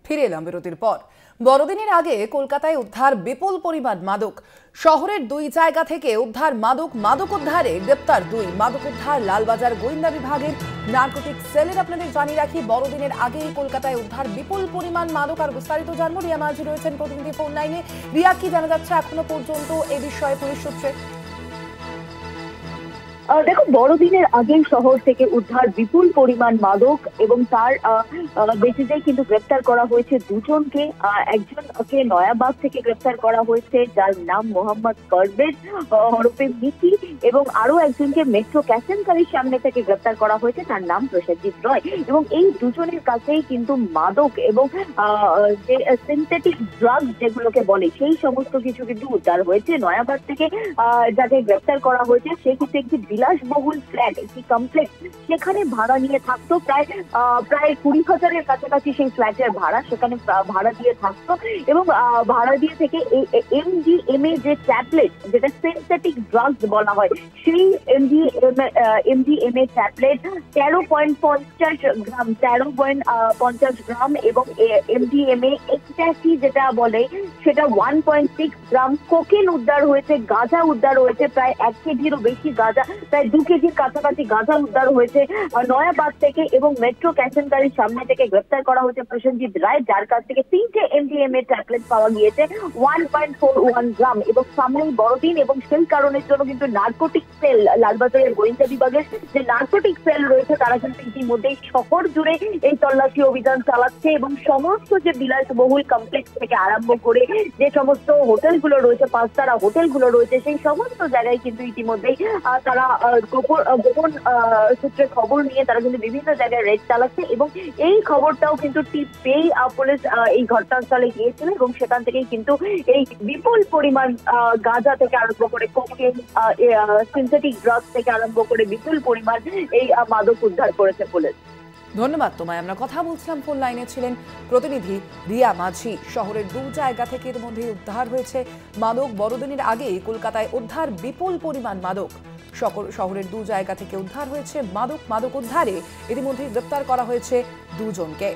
ফিরে এলাম বিরতির পর। বড়দিনের আগে কলকাতায় উদ্ধার বিপুল পরিমাণ মাদক। শহরের দুই জায়গা থেকে উদ্ধার মাদক উদ্ধারে গ্রেপ্তার দুই। মাদক উদ্ধার লালবাজার গোয়েন্দা বিভাগের নার্কোটিক সেলের। আপনাদের জানিয়ে রাখি, বড়দিনের আগেই কলকাতায় উদ্ধার বিপুল পরিমাণ মাদক। আর বিস্তারিত জানবো, রিয়া মাঝি রয়েছেন প্রতিনিধি ফোন লাইনে। রিয়া, কি জানা যাচ্ছে এখনো পর্যন্ত এ বিষয়ে পুলিশ সূত্রে? দেখো, বড়দিনের আগে শহর থেকে উদ্ধার বিপুল পরিমাণ মাদক এবং তার বেসিসে কিন্তু গ্রেপ্তার করা হয়েছে দুজনকে। একজনকে নয়াবাগ থেকে গ্রেপ্তার করা হয়েছে, যার নাম মোহাম্মদ পারভেজ ওরফে মিকি, এবং আরো একজনকে মেট্রো ক্যাসেনকারীর সামনে থেকে গ্রেপ্তার করা হয়েছে, তার নাম প্রসেনজিৎ রয়। এবং এই দুজনের কাছেই কিন্তু মাদক এবং যে সিনথেটিক ড্রাগস যেগুলোকে বলে সেই সমস্ত কিছু কিন্তু উদ্ধার হয়েছে। নয়াবাগ থেকে যাকে গ্রেপ্তার করা হয়েছে সে কিন্তু একটি বিলাসবহুল ফ্ল্যাট, একটি কমপ্লেক্স, সেখানে ভাড়া নিয়ে থাকতো। প্রায় 20,000-এর কাছাকাছি সেই ফ্ল্যাটের ভাড়া, সেখানে ভাড়া দিয়ে থাকতো। এবং ভাড়া দিয়ে থেকে MDMA যে ট্যাবলেট, যেটা সিনথেটিক ড্রাগস বলা হয়, সেই MDMA ট্যাবলেট 13.50 গ্রাম এবং MDMA এক্সট্যাসি যেটা বলে সেটা 1.6 গ্রাম, কোকেন উদ্ধার হয়েছে, গাঁজা উদ্ধার হয়েছে, প্রায় 1 কেজিরও বেশি গাঁজা, প্রায় 2 কেজির কাছাকাছি গাঁজা উদ্ধার হয়েছে নয়াবাগ থেকে। এবং মেট্রো ক্যাসেনকারীর সামনে থেকে গ্রেপ্তার করা হয়েছে প্রসেনজিৎ রায়, যার কাছ থেকে 3টে MDMA ট্যাবলেট পাওয়া গিয়েছে 1.41 গ্রাম। এবং সামনেই বড়দিন, এবং সেই কারণের জন্য কিন্তু নার্কোটিক সেল, লালবাজারের গোয়েন্দা বিভাগের যে নার্কোটিক সেল রয়েছে তারা কিন্তু ইতিমধ্যেই শহর জুড়ে এই তল্লাশি অভিযান চালাচ্ছে। এবং সমস্ত যে বিলাসবহুল কমপ্লেক্স থেকে আরম্ভ করে যে সমস্ত হোটেলগুলো রয়েছে, 5 তারা হোটেলগুলো রয়েছে, সেই সমস্ত জায়গায় কিন্তু ইতিমধ্যেই তারা গোপন সূত্রে খবর নিয়ে তারা কিন্তু বিভিন্ন জায়গায় রেড চালাচ্ছে। এবং এই খবরটাও কিন্তু টিপ পেয়ে পুলিশ এই ঘটনাস্থলে গিয়েছিল, এবং সেখান থেকেই কিন্তু এই বিপুল পরিমাণ গাঁজা থেকে আরম্ভ করে কোকেন, সিনথেটিক ড্রাগস থেকে আরম্ভ করে বিপুল পরিমাণ এই মাদক উদ্ধার করেছে পুলিশ। ধন্যবাদ তোমায়। আমরা কথা বলছিলাম, ফোন লাইনে ছিলেন প্রতিনিধি রিয়া মাঝি। শহরের দু জায়গা থেকে এর মধ্যে উদ্ধার হয়েছে মাদক। বড়দিনের আগেই কলকাতায় উদ্ধার বিপুল পরিমাণ মাদক। শহরের দু জায়গা থেকে উদ্ধার হয়েছে মাদক উদ্ধারে ইতিমধ্যে গ্রেপ্তার করা হয়েছে দুজনকে।